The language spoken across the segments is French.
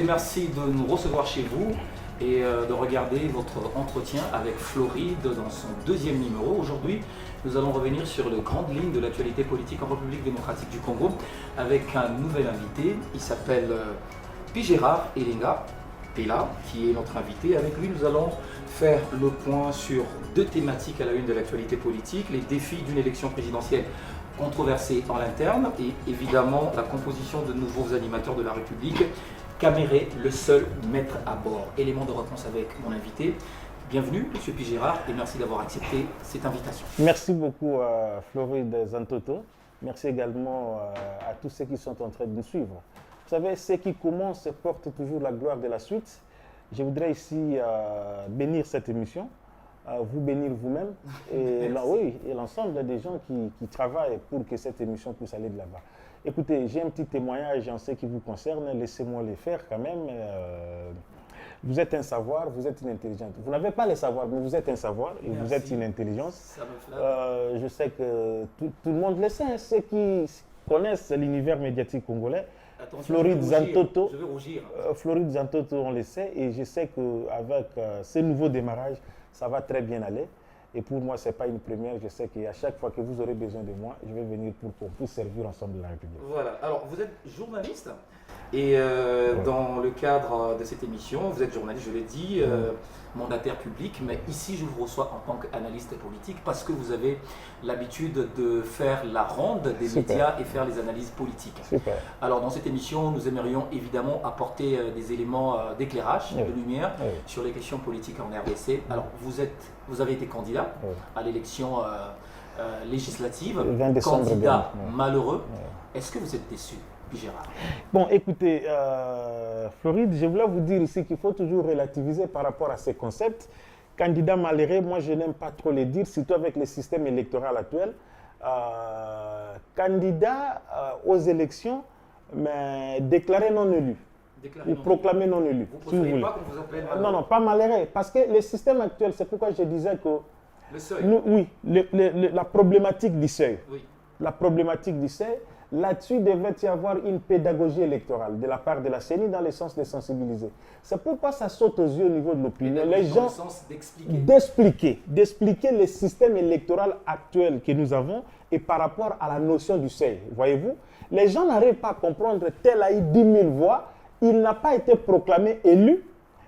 merci de nous recevoir chez vous et de regarder votre entretien avec Floride dans son deuxième numéro. Aujourd'hui, nous allons revenir sur les grandes lignes de l'actualité politique en République démocratique du Congo avec un nouvel invité. Il s'appelle Gérard Elenga Pela, qui est notre invité. Avec lui, nous allons faire le point sur deux thématiques à la une de l'actualité politique, les défis d'une élection présidentielle controversée en interne et évidemment la composition de nouveaux animateurs de la République. Caméré, le seul maître à bord. Élément de réponse avec mon invité. Bienvenue, M. Gérard, et merci d'avoir accepté cette invitation. Merci beaucoup à Floride Zantoto. Merci également à tous ceux qui sont en train de nous suivre. Vous savez, ceux qui commencent portent toujours la gloire de la suite. Je voudrais ici bénir cette émission, vous bénir vous-même et l'ensemble des gens qui travaillent pour que cette émission puisse aller de l'avant. Écoutez, j'ai un petit témoignage en ce qui vous concerne, laissez-moi le faire quand même. Vous êtes un savoir, vous êtes une intelligence. Vous n'avez pas le savoir, mais vous êtes un savoir et vous êtes une intelligence. Ça me flatte. Je sais que tout le monde le sait, hein, ceux qui connaissent l'univers médiatique congolais. Attention, Floride Zantoto, je vais rougir. Floride Zantoto, on le sait, et je sais qu'avec ce nouveau démarrage, ça va très bien aller. Et pour moi, ce n'est pas une première. Je sais qu'à chaque fois que vous aurez besoin de moi, je vais venir pour qu'on puisse servir ensemble la République. Voilà. Alors, vous êtes journaliste et dans le cadre de cette émission, vous êtes journaliste, je l'ai dit, mandataire public, mais ici, je vous reçois en tant qu'analyste politique parce que vous avez l'habitude de faire la ronde des médias et faire les analyses politiques. Super. Alors, dans cette émission, nous aimerions évidemment apporter des éléments d'éclairage, de lumière sur les questions politiques en RDC. Alors, vous avez été candidat à l'élection législative, candidat malheureux. Est-ce que vous êtes déçu, Gérard? Bon, écoutez, Floride, je voulais vous dire ici qu'il faut toujours relativiser par rapport à ces concepts. Candidat malheureux, moi je n'aime pas trop les dire, surtout avec le système électoral actuel. Candidat aux élections, mais déclaré non élu. Ou proclamé non élu. Vous ne préférez pas qu'on vous appelle malheureux? Non, pas malheureux. Parce que le système actuel, c'est pourquoi je disais que... Le seuil. La problématique du seuil. Oui. La problématique du seuil. Là-dessus, devrait y avoir une pédagogie électorale de la part de la CENI dans le sens de sensibiliser. C'est pourquoi ça saute aux yeux au niveau de l'opinion. Les gens, dans le sens d'expliquer. D'expliquer le système électoral actuel que nous avons et par rapport à la notion du seuil. Voyez-vous, les gens n'arrivent pas à comprendre tel a eu 10 000 voix, il n'a pas été proclamé élu,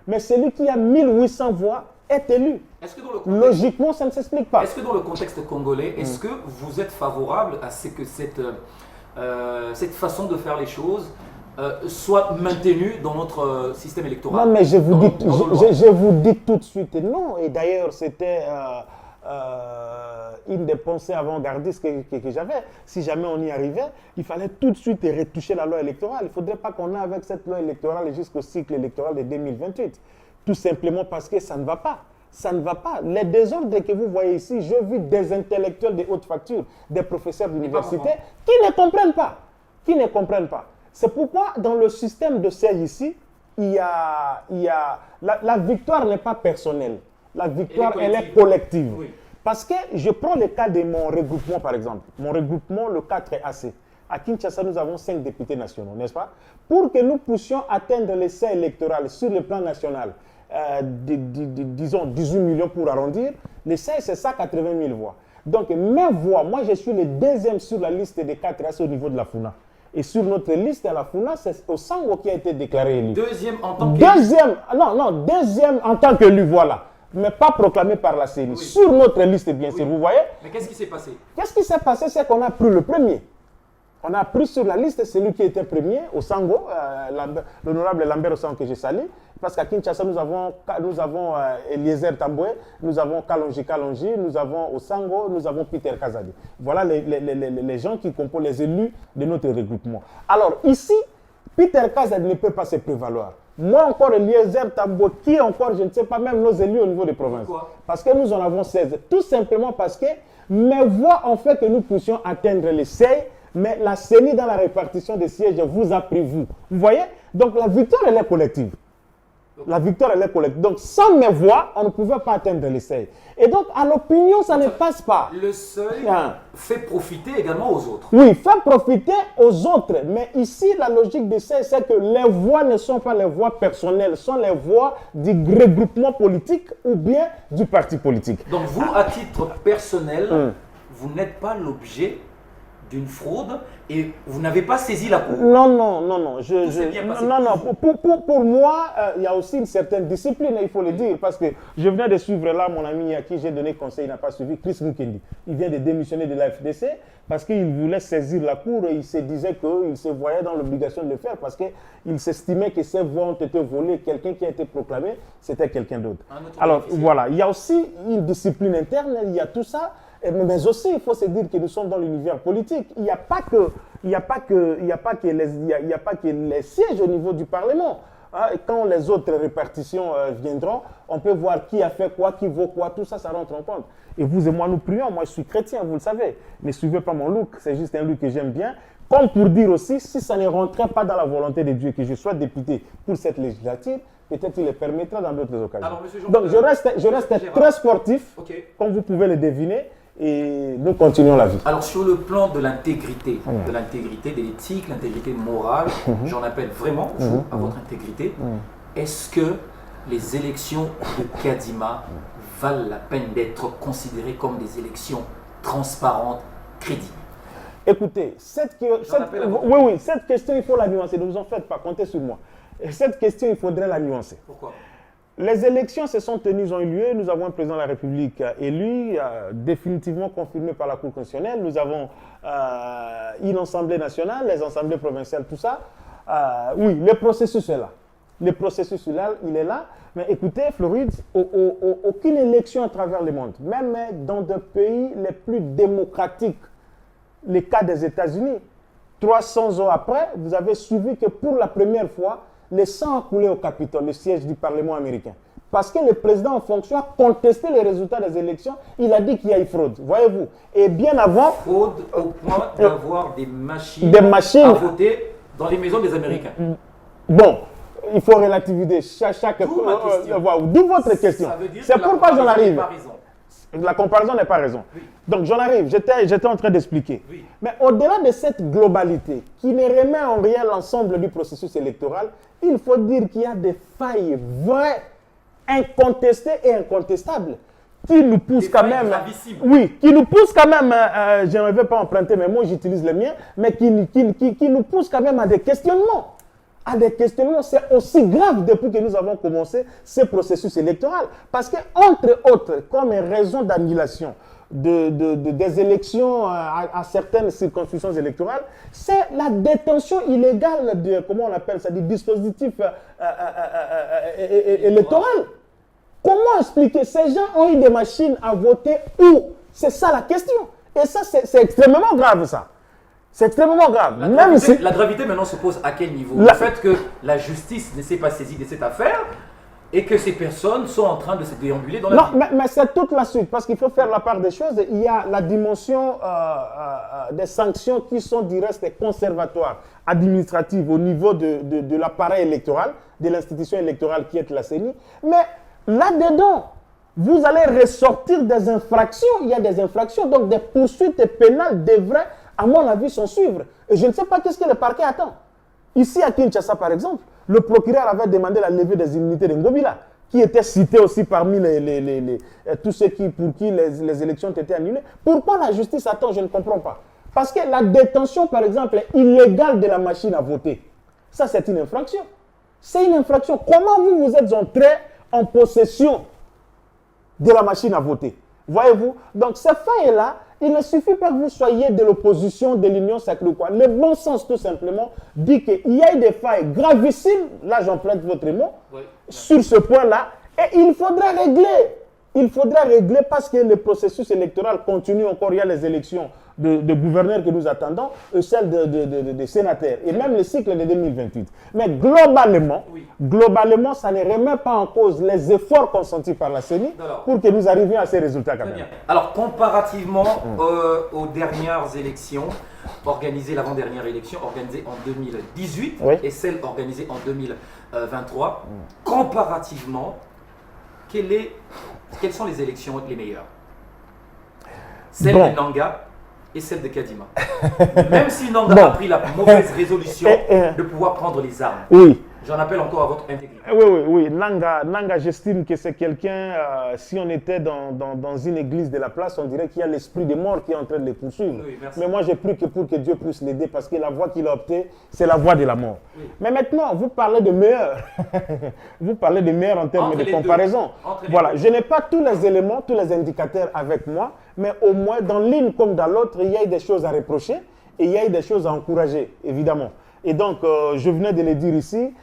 mais celui qui a 1800 voix est élu. Est-ce que dans le contexte, logiquement, ça ne s'explique pas. Est-ce que dans le contexte congolais, est-ce que vous êtes favorable à ce que cette façon de faire les choses soit maintenue dans notre système électoral? Non, mais je vous dis tout de suite non. Et d'ailleurs, c'était une des pensées avant-gardistes que j'avais. Si jamais on y arrivait, il fallait tout de suite retoucher la loi électorale. Il ne faudrait pas qu'on ait avec cette loi électorale jusqu'au cycle électoral de 2028. Tout simplement parce que ça ne va pas. Ça ne va pas. Les désordres que vous voyez ici, je vis des intellectuels de haute facture, des professeurs d'université qui ne comprennent pas. Qui ne comprennent pas. C'est pourquoi dans le système de seuil ici, la victoire n'est pas personnelle. La victoire, elle est collective. Oui. Parce que je prends le cas de mon regroupement, par exemple. Mon regroupement, le 4AC. À Kinshasa, nous avons 5 députés nationaux, n'est-ce pas? Pour que nous puissions atteindre le seuil électoral sur le plan national, disons 18 millions pour arrondir, le seuil, c'est 180 000 voix. Donc, mes voix, moi, je suis le deuxième sur la liste des 4AC au niveau de la FUNA. Et sur notre liste à la FUNA, c'est Osango qui a été déclaré élu. Deuxième en tant que deuxième en tant qu'élu, voilà. Mais pas proclamé par la CENI. Oui. Sur notre liste, bien sûr, vous voyez. Mais qu'est-ce qui s'est passé? Qu'est-ce qui s'est passé? C'est qu'on a pris le premier. On a pris sur la liste celui qui était premier, Osango, l'honorable Lambert Osango que je salue. Parce qu'à Kinshasa, nous avons Eliezer Tamboué, nous avons Kalonji, nous avons Osango, nous avons Peter Kazadi. Voilà les gens qui composent les élus de notre regroupement. Alors ici, Peter Kazadi ne peut pas se prévaloir. Moi encore, Eliezer Tamboué, qui encore, je ne sais pas, même nos élus au niveau des provinces. Pourquoi? Parce que nous en avons 16. Tout simplement parce que mes voix ont fait que nous puissions atteindre les seuils. Mais la CENI dans la répartition des sièges vous a pris vous. Vous voyez? Donc la victoire, elle est collective. La victoire, elle est collective. Donc, sans mes voix, on ne pouvait pas atteindre les seuils. Et donc, à l'opinion, ça ne passe pas. Le seuil fait profiter également aux autres. Oui, fait profiter aux autres. Mais ici, la logique de seuil, c'est que les voix ne sont pas les voix personnelles, ce sont les voix du regroupement politique ou bien du parti politique. Donc, vous, à titre personnel, vous n'êtes pas l'objet d'une fraude et vous n'avez pas saisi la cour. Non. Pour moi, il y a aussi une certaine discipline, il faut le dire, parce que je venais de suivre là mon ami à qui j'ai donné conseil, il n'a pas suivi, Chris Mukendi. Il vient de démissionner de la FDC parce qu'il voulait saisir la cour et il se disait qu'il se voyait dans l'obligation de le faire parce qu'il s'estimait que ses voix ont été volées. Quelqu'un qui a été proclamé, c'était quelqu'un d'autre. Alors voilà, il y a aussi une discipline interne, il y a tout ça. Mais aussi, il faut se dire que nous sommes dans l'univers politique. Il n'y a pas que les sièges au niveau du Parlement. Quand les autres répartitions viendront, on peut voir qui a fait quoi, qui vaut quoi, tout ça, ça rentre en compte. Et vous et moi, nous prions. Moi, je suis chrétien, vous le savez. Ne suivez pas mon look, c'est juste un look que j'aime bien. Comme pour dire aussi, si ça ne rentrait pas dans la volonté de Dieu que je sois député pour cette législature, peut-être il le permettra dans d'autres occasions. Alors, donc, je reste très sportif, comme vous pouvez le deviner. Et nous continuons la vie. Alors sur le plan de l'intégrité, de l'éthique, l'intégrité morale, j'en appelle vraiment vous, à votre intégrité. Est-ce que les élections de Kadima valent la peine d'être considérées comme des élections transparentes, crédibles? Écoutez, cette question, il faut la nuancer. Ne vous en faites pas, comptez sur moi. Et cette question, il faudrait la nuancer. Pourquoi? Les élections se sont tenues, ont eu lieu. Nous avons un président de la République élu, définitivement confirmé par la Cour constitutionnelle. Nous avons une Assemblée nationale, les assemblées provinciales, tout ça. Oui, le processus est là. Le processus, il est là. Mais écoutez, Floride, aucune élection à travers le monde, même dans des pays les plus démocratiques, le cas des États-Unis, 300 ans après, vous avez suivi que pour la première fois, le sang a coulé au Capitole, le siège du Parlement américain. Parce que le président en fonction a contesté les résultats des élections, il a dit qu'il y a eu fraude, voyez-vous. Et bien avant... Fraude au point d'avoir des machines à voter dans les maisons des Américains. Bon, il faut relativiser d'où votre question. C'est pourquoi j'en arrive. La comparaison n'est pas raison. Oui. Donc j'en arrive, j'étais en train d'expliquer. Oui. Mais au-delà de cette globalité qui ne remet en rien l'ensemble du processus électoral, il faut dire qu'il y a des failles vraies, incontestées et incontestables qui nous poussent quand même... Oui, qui nous poussent quand même, je ne vais pas emprunter mes mots, j'utilise les miens, mais qui nous poussent quand même à des questionnements. C'est aussi grave depuis que nous avons commencé ce processus électoral. Parce que, entre autres, comme raison d'annulation des élections à certaines circonscriptions électorales, c'est la détention illégale du dispositif électoral. Comment expliquer? Ces gens ont eu des machines à voter où? C'est ça la question. Et ça, c'est extrêmement grave, ça. C'est extrêmement grave. La gravité maintenant se pose à quel niveau? Le fait que la justice ne s'est pas saisie de cette affaire et que ces personnes sont en train de se déambuler dans la vie. Non, mais c'est toute la suite, parce qu'il faut faire la part des choses. Il y a la dimension des sanctions qui sont du reste conservatoires, administratives au niveau de l'appareil électoral, de l'institution électorale qui est la CENI. Mais là-dedans, vous allez ressortir des infractions. Il y a des infractions, donc des poursuites pénales devraient, à mon avis, s'en suivre. Et je ne sais pas qu'est-ce que le parquet attend. Ici, à Kinshasa, par exemple, le procureur avait demandé la levée des immunités de Ngobila, qui était cité aussi parmi tous ceux pour qui les élections ont été annulées. Pourquoi la justice attend? Je ne comprends pas. Parce que la détention, par exemple, illégale de la machine à voter, ça, c'est une infraction. C'est une infraction. Comment vous êtes entré en possession de la machine à voter? Voyez-vous? Donc, ces failles-là, il ne suffit pas que vous soyez de l'opposition de l'Union sacrée ou quoi. Le bon sens, tout simplement, dit qu'il y a des failles gravissimes, là j'emprunte votre mot, sur ce point-là, et il faudra régler. il faudra régler parce que le processus électoral continue encore. Il y a les élections de gouverneurs que nous attendons, celles de sénateurs et même le cycle de 2028. Mais globalement, ça ne remet pas en cause les efforts consentis par la CENI pour que nous arrivions à ces résultats quand même. Alors, comparativement aux dernières élections organisées, l'avant-dernière élection organisée en 2018 et celle organisée en 2023, comparativement, quelles sont les élections les meilleures? Celle de Nanga et celle de Kadima. Même si Nanga a pris la mauvaise résolution de pouvoir prendre les armes. Oui. J'en appelle encore à votre intégrité. Oui. Nanga, j'estime que c'est quelqu'un, si on était dans une église de la place, on dirait qu'il y a l'esprit de mort qui est en train de les poursuivre. Oui, mais moi, j'ai pris que pour que Dieu puisse l'aider, parce que la voie qu'il a optée, c'est la voie de la mort. Oui. Mais maintenant, vous parlez de meilleur. Vous parlez de meilleur en termes de comparaison. Voilà, je n'ai pas tous les éléments, tous les indicateurs avec moi, mais au moins, dans l'une comme dans l'autre, il y a eu des choses à reprocher et il y a eu des choses à encourager, évidemment. Et donc, je venais de le dire ici,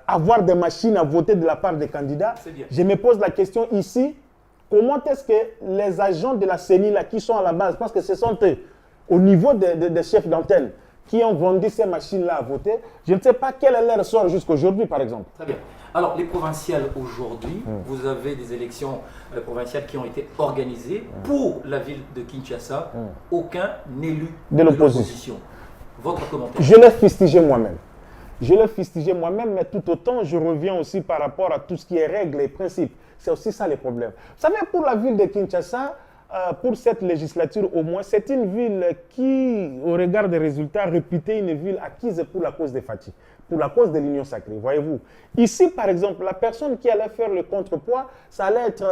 avoir des machines à voter de la part des candidats. Je me pose la question ici, comment est-ce que les agents de la CENI là, qui sont à la base, parce que ce sont eux, au niveau des chefs d'antenne, qui ont vendu ces machines-là à voter, je ne sais pas quel est leur sort jusqu'aujourd'hui, par exemple. Très bien. Alors, les provinciales aujourd'hui, vous avez des élections provinciales qui ont été organisées pour la ville de Kinshasa, aucun élu de l'opposition. Votre commentaire? Je l'ai fustigé moi-même. Mais tout autant, je reviens aussi par rapport à tout ce qui est règles et principes. C'est aussi ça les problèmes. Vous savez, pour la ville de Kinshasa, pour cette législature au moins, c'est une ville qui, au regard des résultats, réputée une ville acquise pour la cause des Fati, pour la cause de l'Union sacrée, voyez-vous. Ici, par exemple, la personne qui allait faire le contrepoids, ça allait être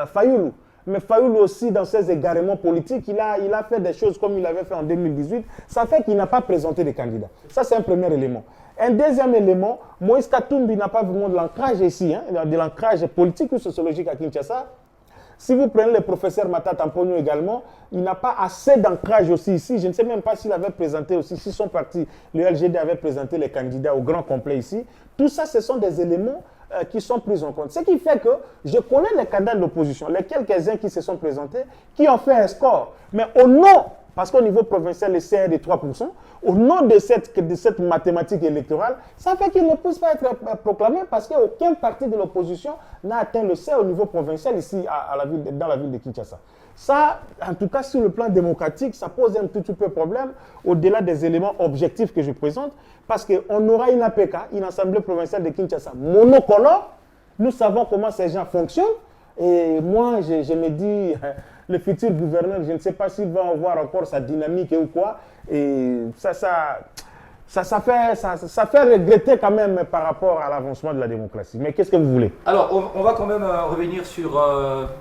Fayoulou. Mais Fayoulou aussi, dans ses égarements politiques, il a fait des choses comme il avait fait en 2018. Ça fait qu'il n'a pas présenté de candidat. Ça, c'est un premier élément. Un deuxième élément, Moïse Katumbi n'a pas vraiment de l'ancrage ici, de l'ancrage politique ou sociologique à Kinshasa. Si vous prenez le professeur Matata Ampogno également, il n'a pas assez d'ancrage aussi ici. Je ne sais même pas s'il avait présenté aussi, si son parti, le LGD, avait présenté les candidats au grand complet ici. Tout ça, ce sont des éléments qui sont pris en compte. Ce qui fait que je connais les candidats de l'opposition, les quelques-uns qui se sont présentés, qui ont fait un score. Mais au nom, parce qu'au niveau provincial, le CR est de 3%, au nom de cette mathématique électorale, ça fait qu'ils ne puissent pas être proclamés parce qu'aucun parti de l'opposition n'a atteint le CR au niveau provincial ici dans la ville de Kinshasa. Ça, en tout cas, sur le plan démocratique, ça pose un tout petit peu problème au-delà des éléments objectifs que je présente, parce qu'on aura une APK, une Assemblée provinciale de Kinshasa monocolore. Nous savons comment ces gens fonctionnent. Et moi, je me dis, le futur gouverneur, je ne sais pas s'il va avoir encore sa dynamique ou quoi. Et ça fait regretter quand même par rapport à l'avancement de la démocratie. Mais qu'est-ce que vous voulez? Alors, on va quand même revenir sur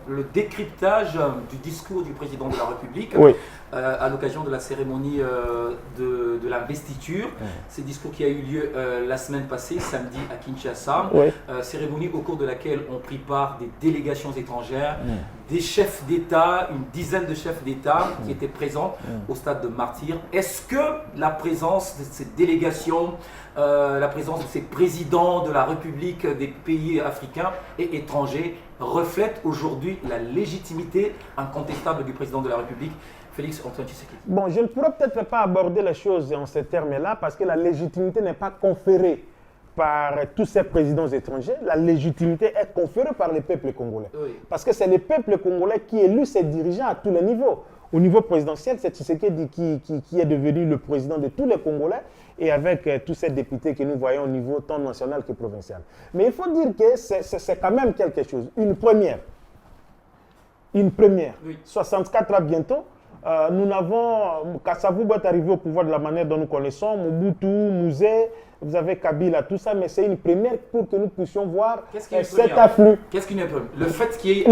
le décryptage du discours du président de la République à l'occasion de la cérémonie de l'investiture. Ce discours qui a eu lieu la semaine passée, samedi à Kinshasa. Cérémonie au cours de laquelle ont pris part des délégations étrangères, des chefs d'État, une dizaine de chefs d'État qui étaient présents au stade de Martyrs. Est-ce que la présence de ces délégations, la présence de ces présidents de la République des pays africains et étrangers reflète aujourd'hui la légitimité incontestable du président de la République, Félix Antoine Tshisekedi? Bon, je ne pourrais peut-être pas aborder les choses en ces termes-là parce que la légitimité n'est pas conférée par tous ces présidents étrangers. La légitimité est conférée par le peuple congolais. Parce que c'est le peuple congolais qui élit ses dirigeants à tous les niveaux. Au niveau présidentiel, c'est Tshisekedi qui est devenu le président de tous les Congolais et avec tous ces députés que nous voyons au niveau tant national que provincial. Mais il faut dire que c'est quand même quelque chose, une première. 64 ans bientôt. Nous n'avons, Kassavou est arrivé au pouvoir de la manière dont nous connaissons, Mobutu, Mouzé, vous avez Kabila, tout ça, mais c'est une première pour que nous puissions voir cet afflux. Qu'est-ce qui est première? Le fait qu'il y ait...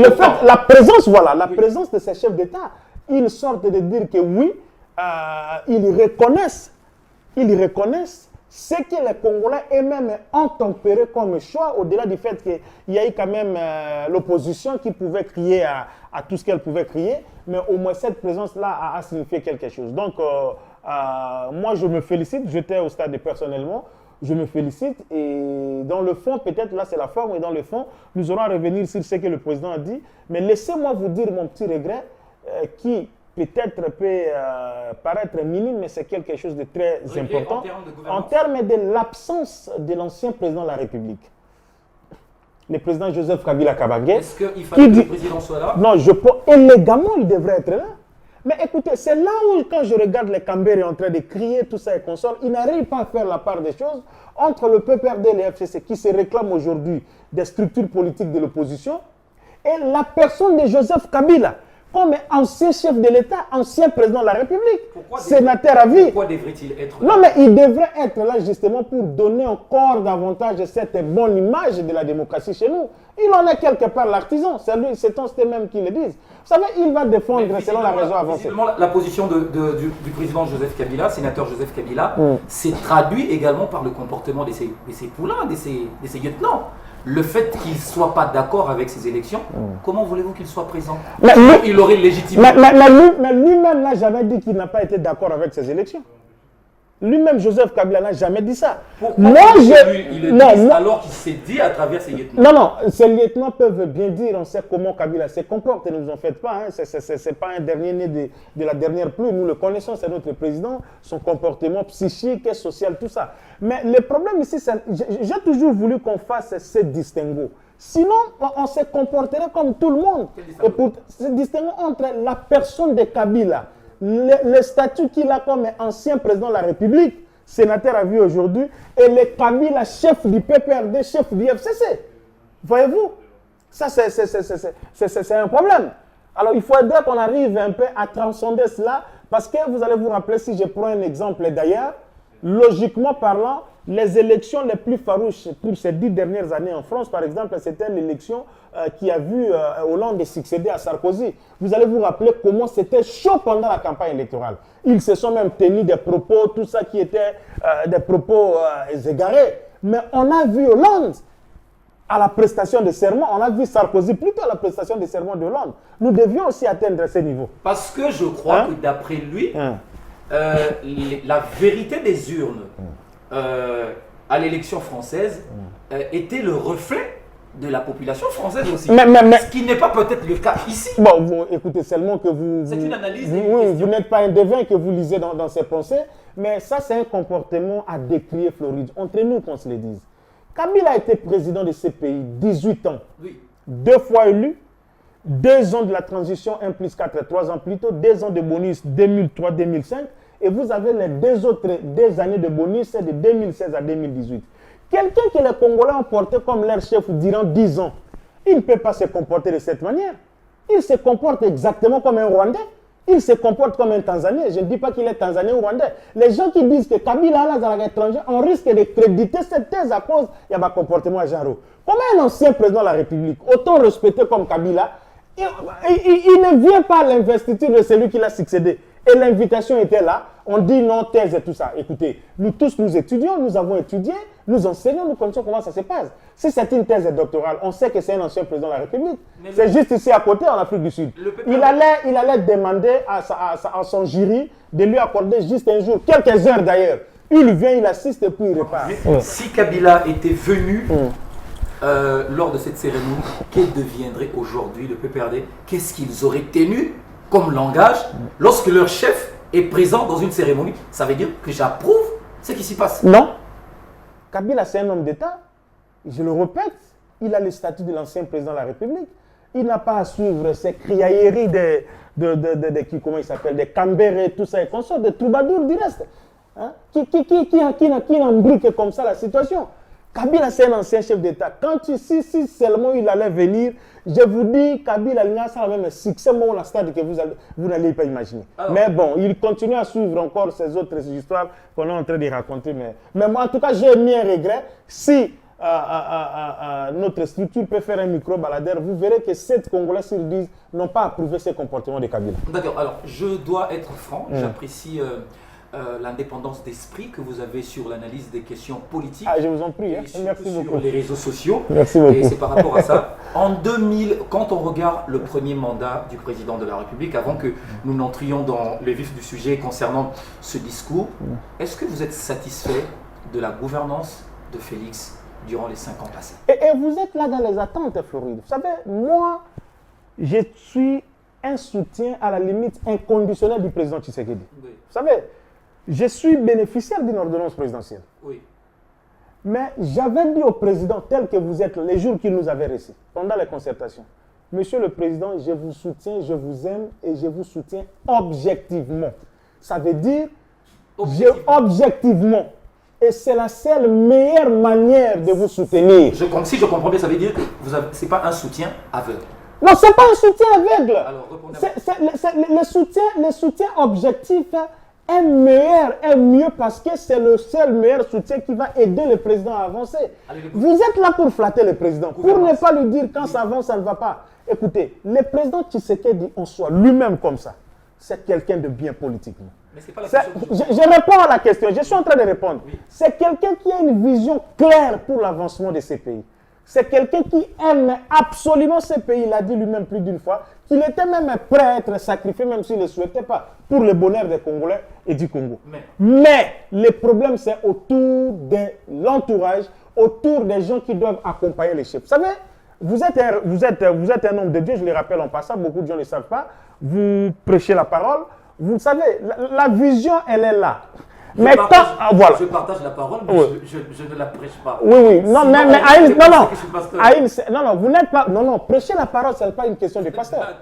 La présence, voilà, la présence de ces chefs d'État. Ils sortent de dire que oui, ils reconnaissent ce que les Congolais eux-mêmes ont tempéré comme choix, au-delà du fait qu'il y a eu quand même l'opposition qui pouvait crier à tout ce qu'elle pouvait crier, mais au moins cette présence-là a signifié quelque chose. Donc, moi, je me félicite, j'étais au stade personnellement, je me félicite. Et dans le fond, peut-être là c'est la forme, et dans le fond, nous aurons à revenir sur ce que le président a dit. Mais laissez-moi vous dire mon petit regret qui peut-être peut paraître minime, mais c'est quelque chose de très important. En termes de l'absence de l'ancien président de la République. Le président Joseph Kabila Kabange. Est-ce qu'il fallait que le président soit là? Non, élégamment, il devrait être là. Mais écoutez, c'est là où, quand je regarde les Cambérés en train de crier, tout ça et consorts, ils n'arrivent pas à faire la part des choses entre le PPRD et le FCC, qui se réclament aujourd'hui des structures politiques de l'opposition, et la personne de Joseph Kabila, comme ancien chef de l'État, ancien président de la République, sénateur à vie. Pourquoi devrait-il être là? Non, mais il devrait être là justement pour donner encore davantage cette bonne image de la démocratie chez nous. Il en est quelque part l'artisan, c'est eux même qui le disent. Vous savez, il va défendre selon la raison avancée. La position du président Joseph Kabila, sénateur Joseph Kabila, s'est traduit également par le comportement de ses poulains, de ses lieutenants. Le fait qu'il ne soit pas d'accord avec ces élections, comment voulez-vous qu'il soit présent? Il aurait légitimé. Mais lui-même n'a jamais dit qu'il n'a pas été d'accord avec ces élections. Lui-même, Joseph Kabila n'a jamais dit ça. Pourquoi alors qu'il s'est dit à travers ses lieutenants? Non, ces lieutenants peuvent bien dire, on sait comment Kabila se comporte, ne vous en faites pas, hein, ce n'est pas un dernier né de la dernière pluie, nous le connaissons, c'est notre président, son comportement psychique et social, tout ça. Mais le problème ici, j'ai toujours voulu qu'on fasse ce distinguo. Sinon, on se comporterait comme tout le monde. Et pour ce distinguo entre la personne de Kabila, le statut qu'il a comme ancien président de la République, sénateur à vie aujourd'hui, et le Kabila, chef du PPRD, chef du FCC. Voyez-vous? Ça, c'est un problème. Alors, il faudrait qu'on arrive un peu à transcender cela, parce que vous allez vous rappeler, si je prends un exemple d'ailleurs, logiquement parlant, les élections les plus farouches pour ces 10 dernières années en France, par exemple, c'était l'élection qui a vu Hollande succéder à Sarkozy. Vous allez vous rappeler comment c'était chaud pendant la campagne électorale. Ils se sont même tenus des propos, tout ça qui était des propos égarés. Mais on a vu Hollande à la prestation de serment, on a vu Sarkozy plutôt à la prestation de serment de Hollande. Nous devions aussi atteindre ce niveau. Parce que je crois que d'après lui, la vérité des urnes à l'élection française était le reflet de la population française aussi. Ce qui n'est pas peut-être le cas ici. Bon, écoutez, seulement que vous... C'est une analyse. Vous n'êtes pas un devin que vous lisez dans ses pensées, mais ça, c'est un comportement à décrier, Floride. Entre nous, qu'on se le dise. Kabila a été président de ce pays 18 ans. Oui. 2 fois élu, 2 ans de la transition, 1 plus 4, 3 ans plus tôt, 2 ans de bonus 2003-2005, et vous avez les 2 autres 2 années de bonus, c'est de 2016 à 2018. Quelqu'un que les Congolais ont porté comme leur chef durant 10 ans, il ne peut pas se comporter de cette manière. Il se comporte exactement comme un Rwandais. Il se comporte comme un Tanzanien. Je ne dis pas qu'il est Tanzanien ou Rwandais. Les gens qui disent que Kabila est à l'étranger, on risque de créditer cette thèse à cause de un comportement à Jaro. Comment un ancien président de la République, autant respecté comme Kabila, il ne vient pas à l'investiture de celui qui l'a succédé. Et l'invitation était là. On dit non, thèse et tout ça. Écoutez, nous tous, nous étudions, nous avons étudié, nous enseignons, nous connaissons comment ça se passe. Si c'est une thèse doctorale, on sait que c'est un ancien président de la République. C'est juste ici à côté, en Afrique du Sud. Il allait demander à son jury de lui accorder juste un jour, quelques heures d'ailleurs. Il vient, il assiste et puis il repart. Si Kabila était venu lors de cette cérémonie, quel deviendrait aujourd'hui le PPRD? Qu'est-ce qu'ils auraient tenu comme langage lorsque leur chef est présent dans une cérémonie? Ça veut dire que j'approuve ce qui s'y passe. Non. Kabila, c'est un homme d'État. Je le répète, il a le statut de l'ancien président de la République. Il n'a pas à suivre ces criailleries comment il s'appelle, des Cambérés, tout ça et consorts, des troubadours du reste. Hein? Qui embrique comme ça la situation. Kabila, c'est un ancien chef d'État. Si seulement il allait venir, je vous dis, Kabila a même un succès au stade que vous n'allez pas imaginer. Alors, mais bon, il continue à suivre encore ces autres histoires qu'on est en train de raconter. Mais moi, en tout cas, j'ai mis un regret. Si notre structure peut faire un micro-baladeur, vous verrez que 7 Congolais sur 10 n'ont pas approuvé ces comportements de Kabila. D'accord. Alors, je dois être franc. J'apprécie l'indépendance d'esprit que vous avez sur l'analyse des questions politiques. Je vous en prie. Merci beaucoup. Sur les réseaux sociaux. Merci beaucoup. Et c'est par rapport à ça. En 2000, quand on regarde le premier mandat du président de la République, avant que nous n'entrions dans le vif du sujet concernant ce discours, est-ce que vous êtes satisfait de la gouvernance de Félix durant les 5 ans passés. Et vous êtes là dans les attentes, Floride. Vous savez, moi, je suis un soutien à la limite inconditionnel du président Tshisekedi. Oui. Vous savez, je suis bénéficiaire d'une ordonnance présidentielle. Oui. Mais j'avais dit au président, tel que vous êtes, les jours qu'il nous avait reçus, pendant les concertations, Monsieur le Président, je vous soutiens, je vous aime et je vous soutiens objectivement. Ça veut dire objectivement. Et c'est la seule meilleure manière de vous soutenir. Si je comprends bien, ça veut dire que ce n'est pas un soutien aveugle. Non, ce n'est pas un soutien aveugle. Alors, le soutien objectif est meilleur, est mieux parce que c'est le seul meilleur soutien qui va aider le président à avancer. Vous êtes là pour flatter le président, pour ne pas lui dire quand ça avance, ça ne va pas. Écoutez, le président Tshisekedi en soi, lui-même comme ça, c'est quelqu'un de bien politiquement. Mais c'est pas la question. Je réponds à la question, je suis en train de répondre. Oui. C'est quelqu'un qui a une vision claire pour l'avancement de ces pays. C'est quelqu'un qui aime absolument ces pays. Il a dit lui-même plus d'une fois qu'il était même prêt à être sacrifié, même s'il ne le souhaitait pas, pour le bonheur des Congolais et du Congo. Mais le problème, c'est autour de l'entourage, autour des gens qui doivent accompagner les chefs. Vous savez, vous êtes un homme de Dieu, je le rappelle en passant, beaucoup de gens ne le savent pas. Vous prêchez la parole. Vous savez, la vision, elle est là. Mais voilà. Je partage la parole, mais je ne la prêche pas. Oui. Non, sinon, non, vous n'êtes pas. Non, prêcher la parole, ce n'est pas une question de pasteur.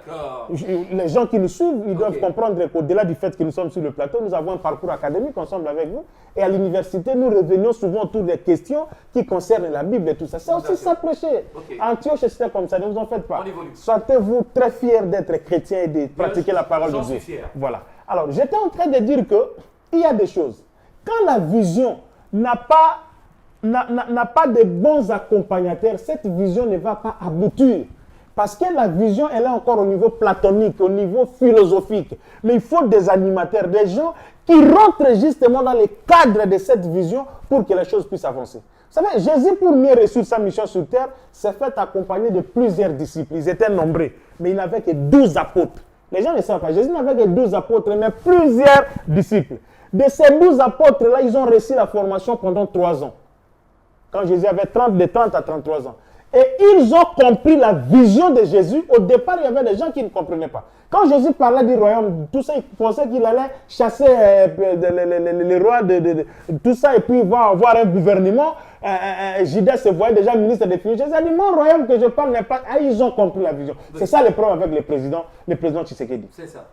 Les gens qui nous suivent, ils doivent comprendre qu'au-delà du fait que nous sommes sur le plateau, nous avons un parcours académique ensemble avec vous. Et à l'université, nous revenons souvent autour des questions qui concernent la Bible et tout ça. C'est aussi ça, prêcher. Antioche, c'était comme ça, ne vous en faites pas. Soyez-vous très fiers d'être chrétien et de pratiquer la parole de Dieu. Voilà. Alors, j'étais en train de dire que il y a des choses. Quand la vision n'a pas de bons accompagnateurs, cette vision ne va pas aboutir. Parce que la vision, elle est encore au niveau platonique, au niveau philosophique. Mais il faut des animateurs, des gens qui rentrent justement dans le cadre de cette vision pour que les choses puissent avancer. Vous savez, Jésus, pour mieux réussir sa mission sur terre, s'est fait accompagner de plusieurs disciples. Ils étaient nombreux, mais il n'avait que 12 apôtres. Les gens ne savent pas. Jésus n'avait que 12 apôtres, mais plusieurs disciples. De ces 12 apôtres-là, ils ont reçu la formation pendant 3 ans. Quand Jésus avait de 30 à 33 ans. Et ils ont compris la vision de Jésus. Au départ, il y avait des gens qui ne comprenaient pas. Quand Jésus parlait du royaume, tout ça, ils pensaient qu'il allait chasser les rois, tout ça, et puis avoir un gouvernement. Judas se voyait déjà ministre des Finances. Jésus a dit, mon royaume que je parle n'est pas... Ah, ils ont compris la vision. Oui. C'est ça le problème avec le président Tshisekedi. C'est ça.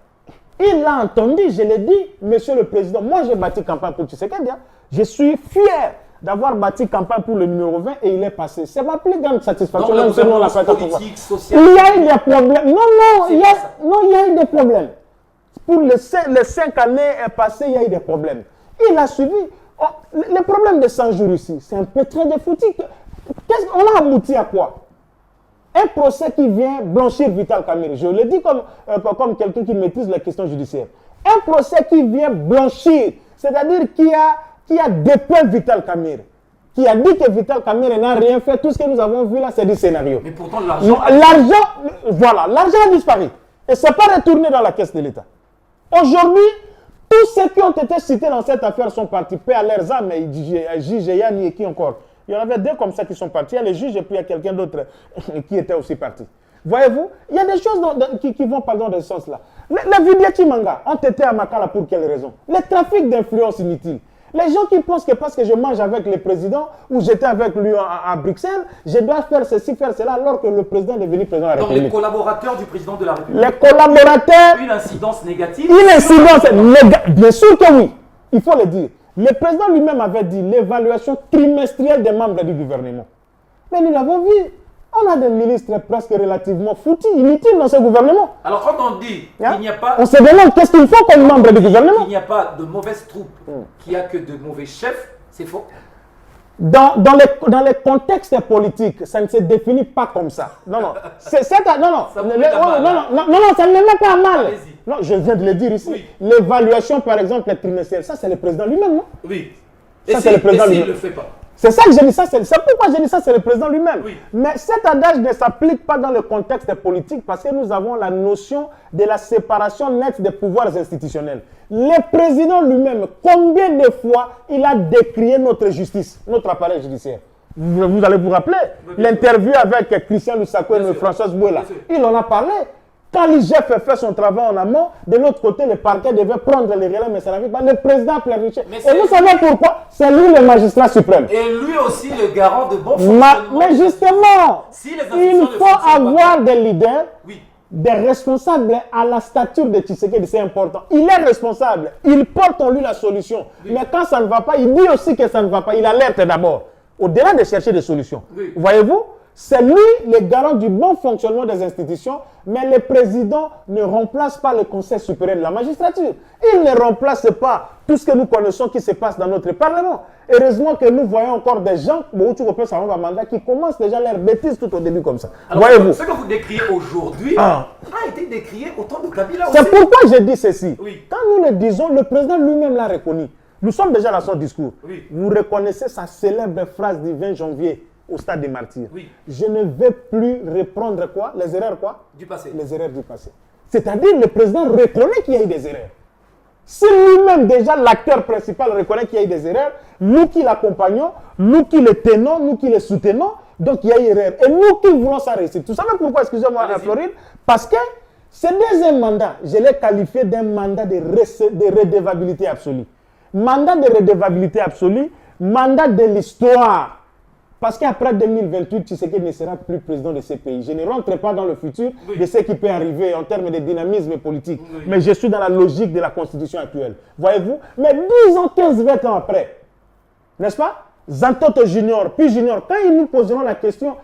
Il l'a entendu, je l'ai dit, monsieur le président, moi j'ai bâti campagne pour Tshisekedi. Je suis fier d'avoir bâti campagne pour le numéro 20 et il est passé. C'est ma plus grande satisfaction. Donc, la politique, sociale... Il y a eu des problèmes. Il y a eu des problèmes. Pour les 5 années passées, il y a eu des problèmes. Il a suivi. Oh, le problème de 100 jours ici, c'est un peu très de foutu. On a abouti à quoi? Un procès qui vient blanchir Vital Kamerhe. Je le dis comme quelqu'un qui maîtrise la question judiciaire. Un procès qui vient blanchir, c'est-à-dire qui a dépeint Vital Kamerhe, qui a dit que Vital Kamerhe n'a rien fait. Tout ce que nous avons vu là, c'est du scénario. Mais pourtant, l'argent... L'argent a disparu. Et ce n'est pas retourné dans la caisse de l'État. Aujourd'hui, tous ceux qui ont été cités dans cette affaire sont partis. Paix à leurs âmes, juge Yanni et qui encore? Il y en avait 2 comme ça qui sont partis. Il y a les juges et puis il y a quelqu'un d'autre qui était aussi parti. Voyez-vous, il y a des choses qui vont pas dans ce sens-là. Les Vidiati Manga ont été à Makala pour quelle raison? Les trafics d'influence inutiles. Les gens qui pensent que parce que je mange avec le président ou j'étais avec lui à Bruxelles, je dois faire ceci, faire cela, alors que le président est devenu président de la République. Donc les collaborateurs du président de la République. Les collaborateurs. Une incidence négative. Une incidence négative. Bien sûr que oui. Il faut le dire. Le président lui-même avait dit l'évaluation trimestrielle des membres du gouvernement. Mais nous l'avons vu. On a des ministres presque relativement foutus, inutiles dans ce gouvernement. Alors quand on dit qu'il n'y a pas... On se demande qu'est-ce qu'il faut comme membre du gouvernement. Il n'y a pas de mauvaises troupes, qu'il n'y a que de mauvais chefs, c'est faux. Dans les contextes politiques, ça ne se définit pas comme ça. Non, ça ne me met pas mal. Non, je viens de le dire ici. Oui. L'évaluation, par exemple, trimestrielle, ça c'est le président lui-même, non? Oui. Ça c'est le président lui-même. Il ne le fait pas. C'est ça que j'ai dit, c'est pourquoi j'ai dit ça, c'est le président lui-même. Oui. Mais cet adage ne s'applique pas dans le contexte politique parce que nous avons la notion de la séparation nette des pouvoirs institutionnels. Le président lui-même, combien de fois il a décrié notre justice, notre appareil judiciaire? Vous allez vous rappeler l'interview avec Christian Lusako et Françoise Bouela. Il en a parlé. Quand l'IGF fait son travail en amont, de l'autre côté, le parquet devait prendre les relais, mais ça n'arrive pas. Le président a planifié. Et vous savez pourquoi? C'est lui le magistrat suprême. Et lui aussi le garant de bon fonctionnement. Mais justement, si il faut avoir des leaders, des responsables à la stature de Tshisekedi, c'est important. Il est responsable, il porte en lui la solution. Mais quand ça ne va pas, il dit aussi que ça ne va pas. Il alerte d'abord, au-delà de chercher des solutions. Voyez-vous? C'est lui le garant du bon fonctionnement des institutions, mais le président ne remplace pas le Conseil supérieur de la magistrature. Il ne remplace pas tout ce que nous connaissons qui se passe dans notre Parlement. Heureusement que nous voyons encore des gens qui commencent déjà leurs bêtises tout au début comme ça. Voyez-vous? Ce que vous décriez aujourd'hui a été décrié au temps de Kabila aussi. C'est pourquoi je dis ceci. Quand nous le disons, le président lui-même l'a reconnu. Nous sommes déjà dans son discours. Vous reconnaissez sa célèbre phrase du 20 janvier au stade des martyrs. Je ne vais plus reprendre quoi? Les erreurs quoi? Du passé. Les erreurs du passé. C'est-à-dire le président reconnaît qu'il y a eu des erreurs. Si lui-même déjà l'acteur principal reconnaît qu'il y a eu des erreurs, nous qui l'accompagnons, nous qui le tenons, nous qui le soutenons, donc il y a eu erreur. Et nous qui voulons ça réussir. Vous savez pourquoi, excusez-moi, Floride? Parce que ce deuxième mandat, je l'ai qualifié d'un mandat de redevabilité absolue. Mandat de redevabilité absolue, mandat de l'histoire. Parce qu'après 2028, Tshisekedi ne sera plus président de ce pays. Je ne rentre pas dans le futur de ce qui peut arriver en termes de dynamisme politique. Mais je suis dans la logique de la constitution actuelle. Voyez-vous? Mais 10 ans, 15, 20 ans après, n'est-ce pas? Zantoto Junior, puis Junior, quand ils nous poseront la question,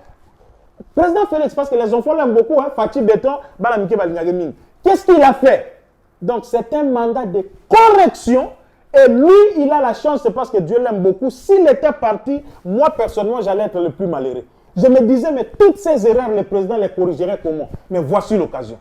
président Félix, parce que les enfants l'aiment beaucoup, Fatih Béton, Balamike Balingagemine, qu'est-ce qu'il a fait? Donc c'est un mandat de correction. Et lui, il a la chance, c'est parce que Dieu l'aime beaucoup. S'il était parti, moi, personnellement, j'allais être le plus malheureux. Je me disais, mais toutes ces erreurs, le président les corrigerait comment? Mais voici l'occasion.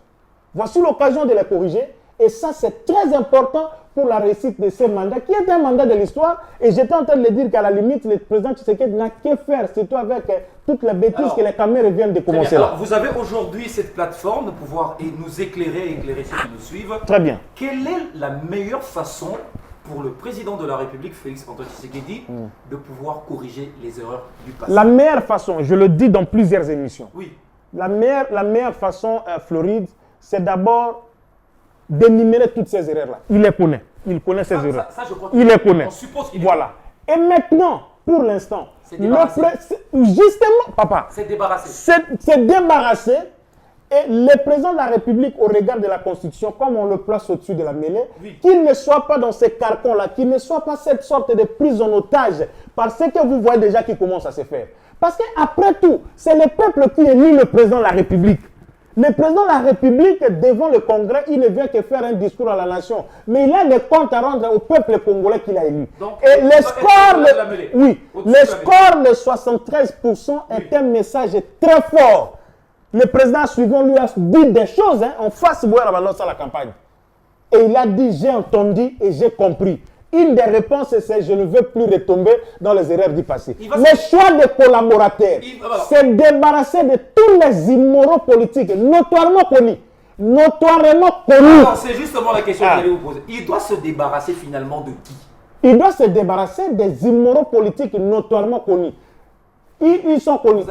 Voici l'occasion de les corriger. Et ça, c'est très important pour la réussite de ce mandat, qui est un mandat de l'histoire. Et j'étais en train de le dire qu'à la limite, le président Tshisekedi n'a que faire, surtout avec toutes les bêtises que les caméras viennent de commencer là. Alors, vous avez aujourd'hui cette plateforme de pouvoir nous éclairer et éclairer ceux qui nous suivent. Très bien. Quelle est la meilleure façon pour le président de la République, Félix Antoine Tshisekedi, de pouvoir corriger les erreurs du passé? La meilleure façon, je le dis dans plusieurs émissions, la meilleure façon, Floride, c'est d'abord d'énumérer toutes ces erreurs-là. Il les connaît. Il connaît ces erreurs. Ça, je crois il les connaît. On suppose qu'il voilà. Et maintenant, pour l'instant, justement, papa, c'est débarrassé. C'est débarrassé. Et le président de la République, au regard de la Constitution, comme on le place au-dessus de la mêlée, qu'il ne soit pas dans ces carcans-là, qu'il ne soit pas cette sorte de prise en otage, parce que vous voyez déjà qu'il commence à se faire. Parce qu'après tout, c'est le peuple qui élit le président de la République. Le président de la République, devant le Congrès, il ne vient que faire un discours à la nation. Mais il a des comptes à rendre au peuple congolais qu'il a élu. Donc, et le score, le score de 73% est un message très fort. Le président suivant lui a dit des choses en face de la campagne. Et il a dit, j'ai entendu et j'ai compris. Une des réponses, c'est je ne veux plus retomber dans les erreurs du passé. Le choix des collaborateurs, c'est débarrasser de tous les immoraux politiques, notoirement connus. C'est justement la question que j'allais vous poser. Il doit se débarrasser finalement de qui? Il doit se débarrasser des immoraux politiques notoirement connus. Ils sont connus.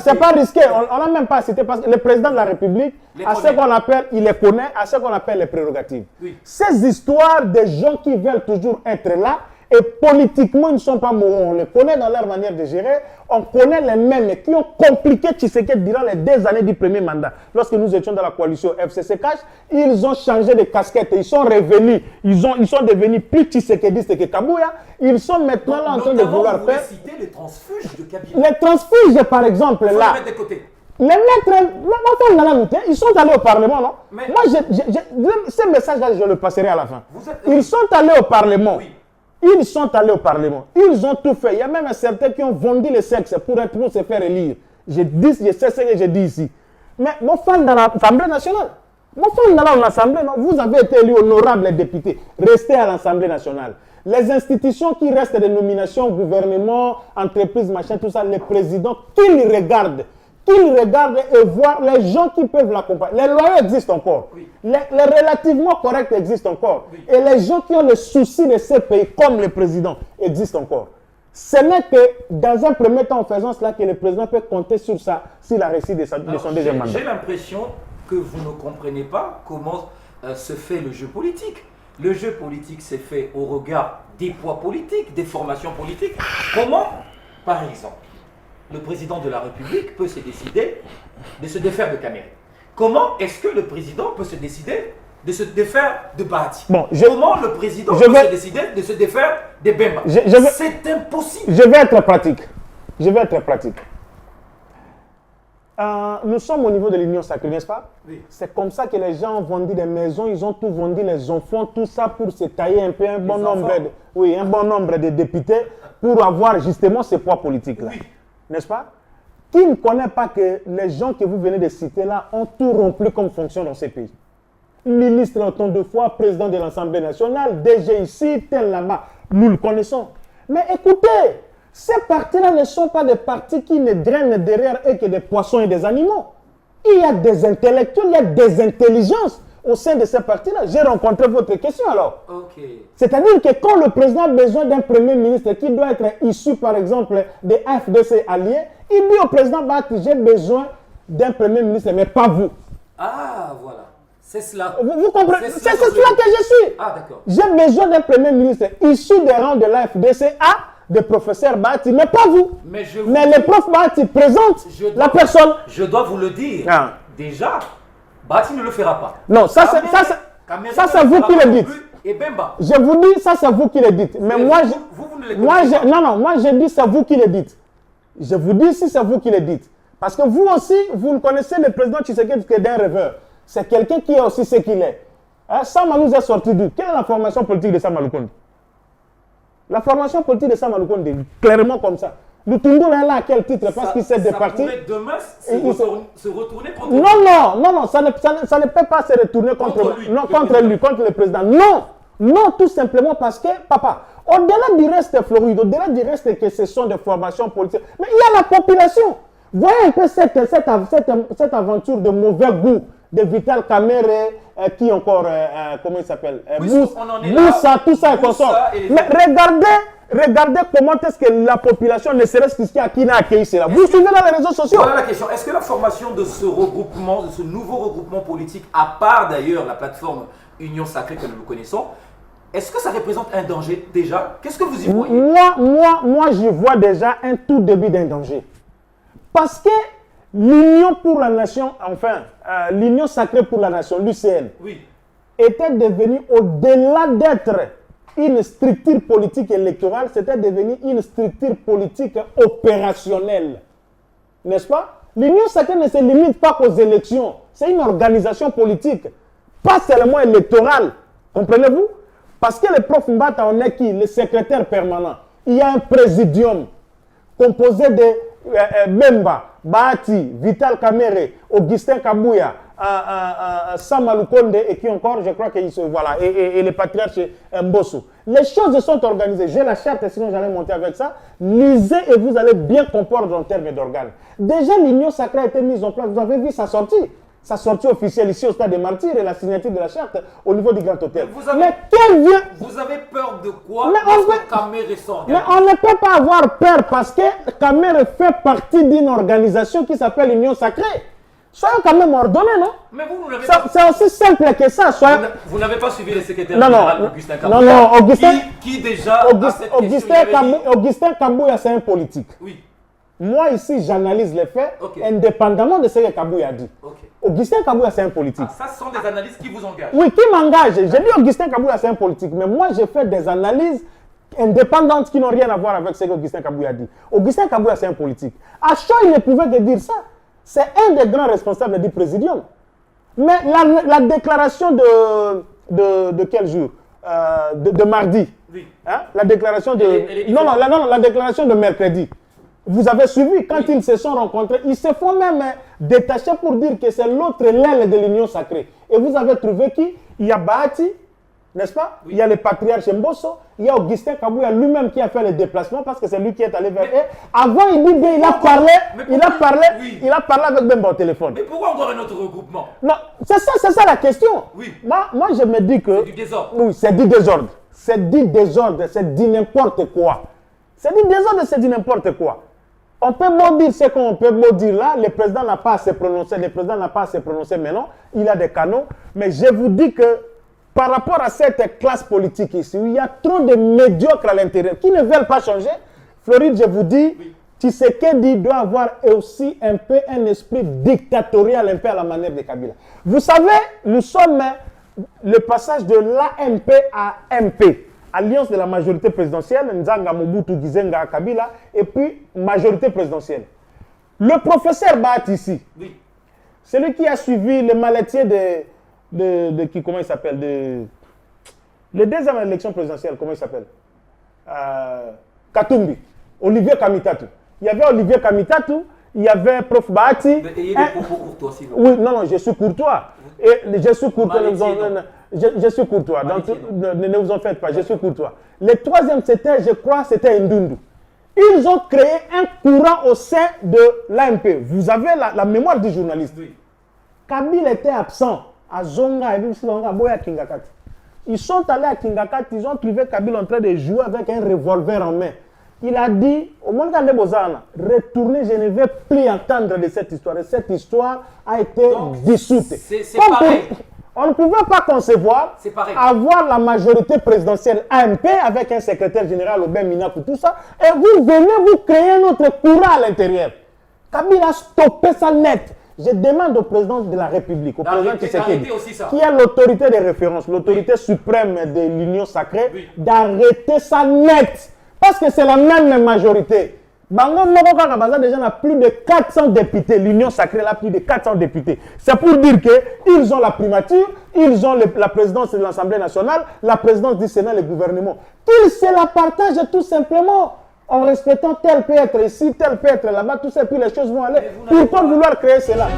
C'est pas risqué. On n'a même pas cité parce que le président de la République, à ce qu'on appelle, il les connaît, à ce qu'on appelle les prérogatives. Ces histoires des gens qui veulent toujours être là, et politiquement, ils ne sont pas moraux. On les connaît dans leur manière de gérer. On connaît les mêmes qui ont compliqué Tshisekedi durant les 2 années du premier mandat. Lorsque nous étions dans la coalition FCC Cash, ils ont changé de casquette. Ils sont revenus. Ils sont devenus plus Tshisekedistes que Kabouya. Ils sont maintenant là en train de vouloir faire... Vous citer les transfuges de Kabila. Les transfuges, par exemple, là... Les mettre de côté. Les maîtres, ils sont allés au Parlement, non? Mais... Moi, ce message-là, je le passerai à la fin. Ils sont allés au Parlement. Ils sont allés au Parlement. Ils ont tout fait. Il y a même certains qui ont vendu le sexe pour se faire élire. Je sais ce que je dis ici. Mais mon fan dans l'Assemblée nationale, vous avez été élu honorable député. Restez à l'Assemblée nationale. Les institutions qui restent des nominations, gouvernement, entreprise, machin, tout ça, les présidents, qu'ils regardent et voient les gens qui peuvent l'accompagner. Les loyaux existent encore. Oui. Les relativement corrects existent encore. Oui. Et les gens qui ont le souci de ces pays, comme le président, existent encore. Ce n'est que dans un premier temps, en faisant cela, que le président peut compter sur la réussite de son deuxième mandat. J'ai l'impression que vous ne comprenez pas comment se fait le jeu politique. Le jeu politique s'est fait au regard des poids politiques, des formations politiques. Comment, par exemple, le président de la République peut se décider de se défaire de Kamere? Comment est-ce que le président peut se décider de se défaire de Bahati? Comment le président peut se décider de se défaire de Bemba? C'est impossible. Je vais être pratique. Nous sommes au niveau de l'Union sacrée, n'est-ce pas? Oui. C'est comme ça que les gens ont vendu des maisons, ils ont tout vendu, les enfants, tout ça pour se tailler un peu un bon nombre de députés pour avoir justement ce poids politique-là. Oui. N'est-ce pas? Qui ne connaît pas que les gens que vous venez de citer là ont tout rempli comme fonction dans ces pays? Ministre autant de fois, président de l'Assemblée nationale, DG ici, tel là-bas. Nous le connaissons. Mais écoutez, ces partis-là ne sont pas des partis qui ne drainent derrière eux que des poissons et des animaux. Il y a des intellectuels, il y a des intelligences au sein de ces partis-là. J'ai rencontré votre question alors. Okay. C'est-à-dire que quand le président a besoin d'un premier ministre qui doit être issu par exemple des FDC alliés, il dit au président Bahati, j'ai besoin d'un premier ministre, mais pas vous. Ah, voilà. C'est cela. Vous comprenez? C'est cela que je suis. Ah, d'accord. J'ai besoin d'un premier ministre issu des rangs de la FDCA, de professeur Bahati, mais pas vous. Mais le prof Bahati présente la personne. Je dois vous le dire. Déjà, Bahati ne le fera pas. Non, ça c'est vous qui le dites. Et Bemba. Je vous dis, ça c'est vous qui le dites. Mais moi, vous ne le dites pas. Moi je dis, c'est vous qui le dites. Je vous dis si c'est vous qui le dites. Parce que vous aussi, vous ne connaissez le président Tshisekedi que d'un rêveur. C'est quelqu'un qui est aussi ce qu'il est. Sama nous a sorti d'où? Quelle est la formation politique de Sama Lukonde? La formation politique de Sama Lukonde est clairement comme ça. Lutundu est là à quel titre? Parce qu'il s'est départi. Ça pourrait demain se retourner contre lui. Non, ça ne peut pas se retourner contre lui, contre le président. Non, tout simplement parce que, papa, au-delà du reste, Floride, au-delà du reste que ce sont des formations politiques, mais il y a la population. Voyez un peu cette aventure de mauvais goût de Vital Kamere, qui encore, comment il s'appelle, Moussa, tout ça et consort. Mais regardez comment est-ce que la population, ne serait-ce qui n'a accueilli cela. Vous suivez dans les réseaux sociaux. Voilà la question. Est-ce que la formation de ce regroupement, de ce nouveau regroupement politique, à part d'ailleurs la plateforme Union Sacrée que nous connaissons, est-ce que ça représente un danger déjà? Qu'est-ce que vous y voyez? Moi, j'y vois déjà un tout début d'un danger. Parce que l'Union pour la Nation, l'Union Sacrée pour la Nation, l'UCN, était devenue, au-delà d'être une structure politique électorale, c'était devenu une structure politique opérationnelle. N'est-ce pas? L'Union Sacrée ne se limite pas qu'aux élections. C'est une organisation politique, pas seulement électorale. Comprenez-vous? Parce que le prof Mbata, on est qui? Le secrétaire permanent. Il y a un présidium composé de Bemba, Bahati, Vital Kamere, Augustin Kabouya, Sama Lukonde et qui encore, je crois qu'ils sont, voilà, et le patriarche Mbosso. Les choses sont organisées. J'ai la charte, sinon j'allais monter avec ça. Lisez et vous allez bien comprendre en termes d'organes. Déjà, l'Union Sacrée a été mise en place. Vous avez vu sa sortie. Sa sortie officielle ici au Stade des Martyrs et la signature de la charte au niveau du Grand Hôtel. Vous avez peur de quoi? Kamere sort. Mais on ne peut pas avoir peur parce que Kamere fait partie d'une organisation qui s'appelle l'Union Sacrée. Soyons quand même ordonnés, non? Mais vous n'avez pas... C'est aussi simple que ça. Vous n'avez pas suivi le secrétaire général Augustin Kabouya? Non, Augustin... Qui déjà... Augustin Kabouya, c'est un politique. Oui. Moi, ici, j'analyse les faits, indépendamment de ce que Kabouya a dit. Augustin Kabouya, c'est un politique. Ça, ce sont des analyses qui vous engagent. Oui, qui m'engagent. J'ai dit Augustin Kabouya, c'est un politique. Mais moi, j'ai fait des analyses indépendantes qui n'ont rien à voir avec ce qu'Augustin Kabouya a dit. Augustin Kabouya, c'est un politique. À chaud, il ne pouvait que dire ça. C'est un des grands responsables du présidium. Mais la déclaration de quel jour? De mardi. Oui. Hein? La déclaration de... Non, la déclaration de mercredi. Vous avez suivi, quand ils se sont rencontrés, ils se font même détacher pour dire que c'est l'autre l'aile de l'Union Sacrée. Et vous avez trouvé qui? Il y a Bahati, n'est-ce pas? Oui. Il y a le patriarche Mbosso, il y a Augustin Kabouya lui-même qui a fait le déplacement parce que c'est lui qui est allé vers eux. Avant, il dit bien, il a parlé avec Bemba au téléphone. Mais pourquoi encore un autre regroupement? Non, c'est ça la question. Oui. Moi, je me dis que... C'est du désordre. Oui, c'est du désordre. C'est du désordre, c'est du n'importe quoi. C'est du désordre, c'est du n'importe quoi. On peut beau dire ce qu'on peut beau dire là, le président n'a pas à se prononcer, maintenant, il a des canaux, mais je vous dis que par rapport à cette classe politique ici, où il y a trop de médiocres à l'intérieur qui ne veulent pas changer, Floride, je vous dis, oui. Tshisekedi doit avoir aussi un peu un esprit dictatorial, un peu à la manière de Kabila. Vous savez, nous sommes le passage de l'AMP à MP. Alliance de la majorité présidentielle, Nzanga Mobutu Gizenga Kabila, et puis majorité présidentielle. Le professeur Bat ici, oui. Celui qui a suivi le maletier de qui, comment il s'appelle, les deuxième élection présidentielle, comment il s'appelle, Katumbi, Olivier Kamitatu. Il y avait Olivier Kamitatu, il y avait Prof Bahati. Ayez des propos courtois, s'il vous plaît. Oui, non, je suis courtois. Et je suis courtois. Je suis courtois. Ne vous en faites pas, je suis courtois. Le troisième, je crois, c'était Ndundu. Ils ont créé un courant au sein de l'AMP. Vous avez la mémoire du journaliste. Oui. Kabila était absent à Zonga et Boya Kingakati. Ils sont allés à Kingakati, ils ont trouvé Kabila en train de jouer avec un revolver en main. Il a dit, au monde de Bozana, retournez, je ne vais plus entendre de cette histoire. Et cette histoire a été dissoute. C'est pareil. On ne pouvait pas concevoir avoir la majorité présidentielle AMP avec un secrétaire général au Minakou, tout ça, et vous venez vous créer notre courant à l'intérieur. Kabila a stoppé ça net. Je demande au président de la République, au président Tshisekedi, qui a l'autorité de référence, l'autorité suprême de l'Union sacrée, d'arrêter ça net. Parce que c'est la même majorité. Bango Moko déjà a plus de 400 députés. L'Union sacrée a plus de 400 députés. C'est pour dire qu'ils ont la primature, ils ont la présidence de l'Assemblée nationale, la présidence du Sénat, le gouvernement. Qu'ils se la partagent tout simplement en respectant tel peut être ici, tel peut être là-bas, tout ça, puis les choses vont aller. Pourquoi vouloir créer cela?